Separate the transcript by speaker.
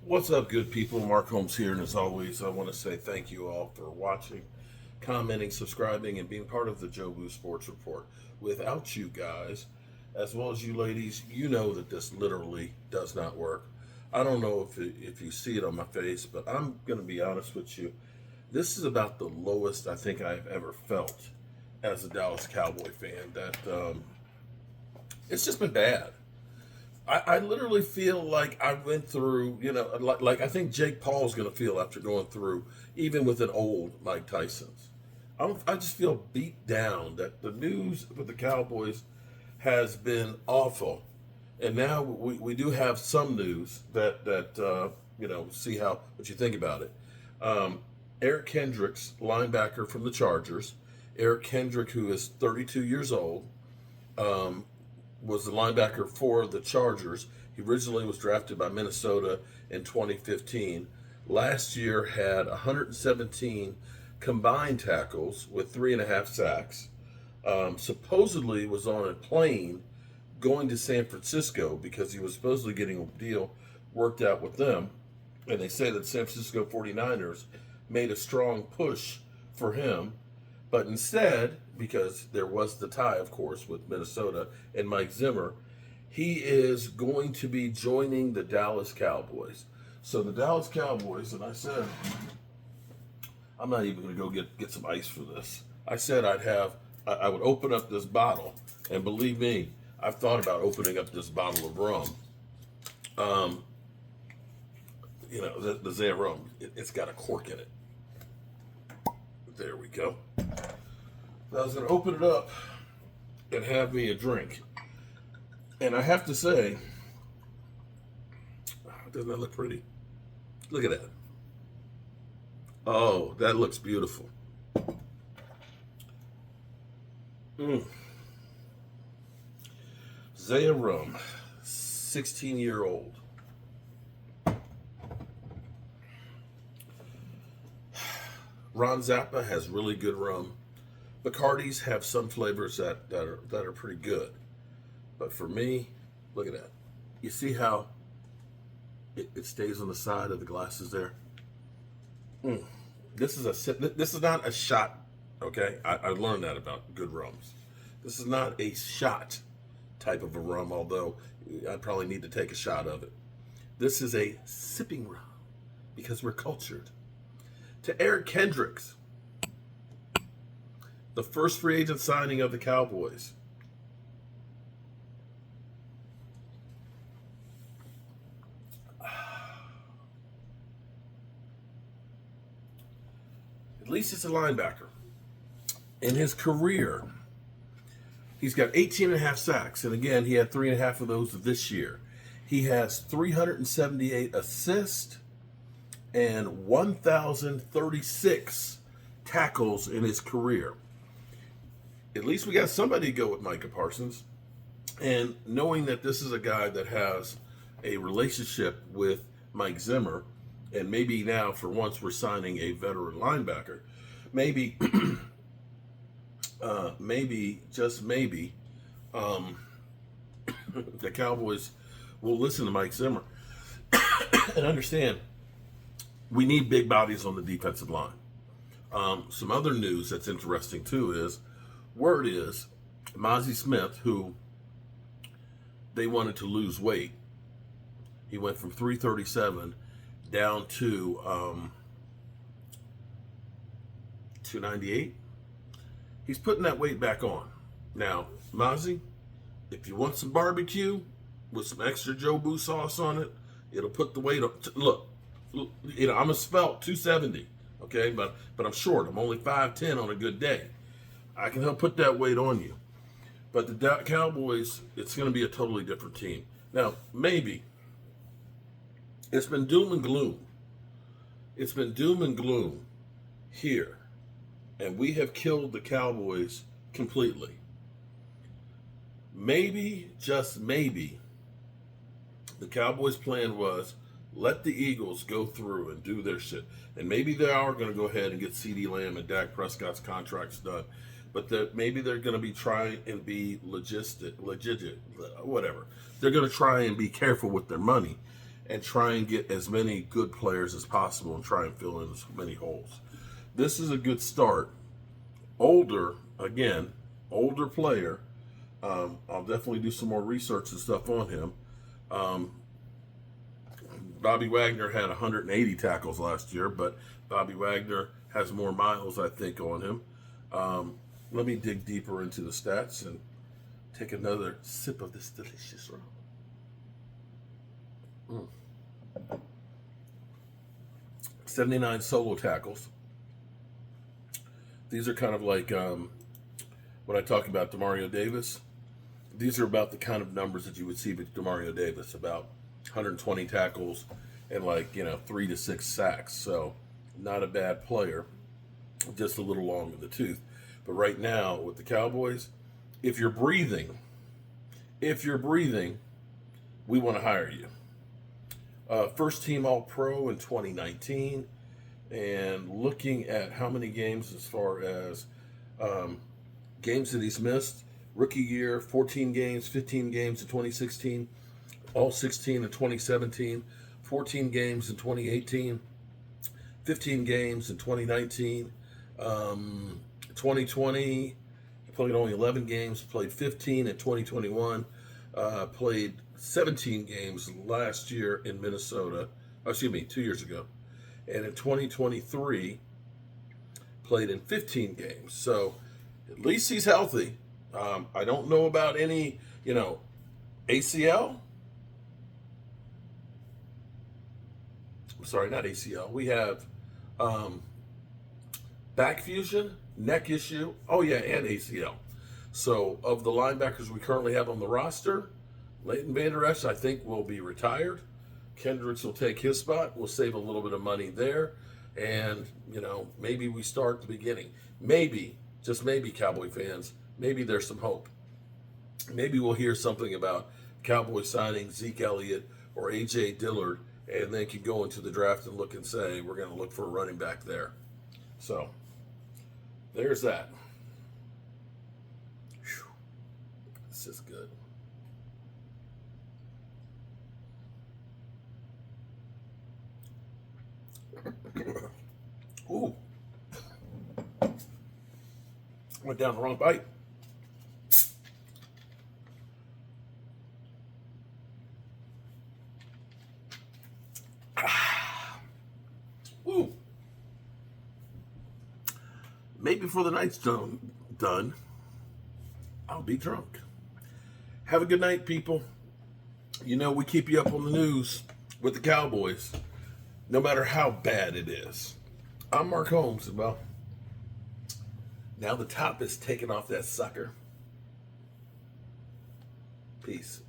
Speaker 1: What's up, good people? Mark Holmes here, and as always, I want to say thank you all for watching, commenting, subscribing, and being part of the Joe Boo Sports Report. Without you guys, as well as you ladies, you know that this literally does not work. I don't know if you see it on my face, but I'm going to be honest with you. This is about the lowest I think I've ever felt as a Dallas Cowboy fan. That it's just been bad. I literally feel like I went through, like I think Jake Paul's going to feel after going through, even with an old Mike Tyson's. I just feel beat down that the news with the Cowboys has been awful. And now we do have some news that see what you think about it. Eric Kendricks, linebacker from the Chargers. Eric Kendrick, who is 32 years old, was the linebacker for the Chargers. He originally was drafted by Minnesota in 2015. Last year had 117 combined tackles with 3.5 sacks. Supposedly was on a plane going to San Francisco because he was supposedly getting a deal worked out with them. And they say that San Francisco 49ers made a strong push for him. But instead, because there was the tie, of course, with Minnesota and Mike Zimmer, he is going to be joining the Dallas Cowboys. So the Dallas Cowboys, and I said, I'm not even going to go get some ice for this. I said I would open up this bottle, and believe me, I've thought about opening up this bottle of rum. The Zay rum, it's got a cork in it. There we go. I was going to open it up and have me a drink. And I have to say, doesn't that look pretty? Look at that. Oh, that looks beautiful. Zaya rum, 16-year-old. Ron Zappa has really good rum. Bacardis have some flavors that are pretty good. But for me, look at that. You see how it stays on the side of the glasses there? This is not a shot, okay? I learned that about good rums. This is not a shot type of a rum, although I probably need to take a shot of it. This is a sipping rum because we're cultured. To Eric Kendricks, the first free agent signing of the Cowboys. At least it's a linebacker. In his career, he's got 18.5 sacks. And again, he had 3.5 of those this year. He has 378 assists and 1,036 tackles in his career. At least we got somebody to go with Micah Parsons. And knowing that this is a guy that has a relationship with Mike Zimmer, and maybe now for once we're signing a veteran linebacker, maybe, just maybe, the Cowboys will listen to Mike Zimmer and understand we need big bodies on the defensive line. Some other news that's interesting too is, word is, Mozzie Smith, who they wanted to lose weight, he went from 337 down to 298. He's putting that weight back on. Now, Mozzie, if you want some barbecue with some extra Joe Boo sauce on it, it'll put the weight on. Look, I'm a svelte 270, okay, but I'm short. I'm only 5'10" on a good day. I can help put that weight on you. But the Cowboys, it's going to be a totally different team. Now, maybe it's been doom and gloom. It's been doom and gloom here. And we have killed the Cowboys completely. Maybe, just maybe, the Cowboys' plan was let the Eagles go through and do their shit. And maybe they are going to go ahead and get CeeDee Lamb and Dak Prescott's contracts done. But maybe they're going to be trying and be legit, whatever. They're going to try and be careful with their money. and try and get as many good players as possible and try and fill in as many holes. This is a good start. Older player. I'll definitely do some more research and stuff on him. Bobby Wagner had 180 tackles last year, but Bobby Wagner has more miles, I think, on him. Let me dig deeper into the stats and take another sip of this delicious rum. 79 solo tackles. These are kind of like when I talk about Demario Davis. These are about the kind of numbers that you would see with Demario Davis, about 120 tackles and 3 to 6 sacks. So not a bad player, just a little long in the tooth. But right now with the Cowboys, if you're breathing, we want to hire you. First team All-Pro in 2019, and looking at how many games as far as games that he's missed. Rookie year, 14 games, 15 games in 2016, all 16 in 2017, 14 games in 2018, 15 games in 2019, 2020, he played only 11 games, played 15 in 2021, played 17 games last year in Minnesota, 2 years ago. And in 2023, played in 15 games. So at least he's healthy. I don't know about any, ACL. Sorry, not ACL. We have back fusion, neck issue. Oh, yeah, and ACL. So of the linebackers we currently have on the roster, Leighton Vander Esch, I think, will be retired. Kendricks will take his spot. We'll save a little bit of money there. And, maybe we start at the beginning. Maybe, just maybe, Cowboy fans, maybe there's some hope. Maybe we'll hear something about Cowboys signing Zeke Elliott or A.J. Dillard, and then can go into the draft and look and say, we're going to look for a running back there. So, there's that. Whew. This is good. Ooh. Went down the wrong bite. Ooh. Maybe before the night's done, I'll be drunk. Have a good night, people. We keep you up on the news with the Cowboys, no matter how bad it is. I'm Mark Holmes, and now the top is taking off that sucker. Peace.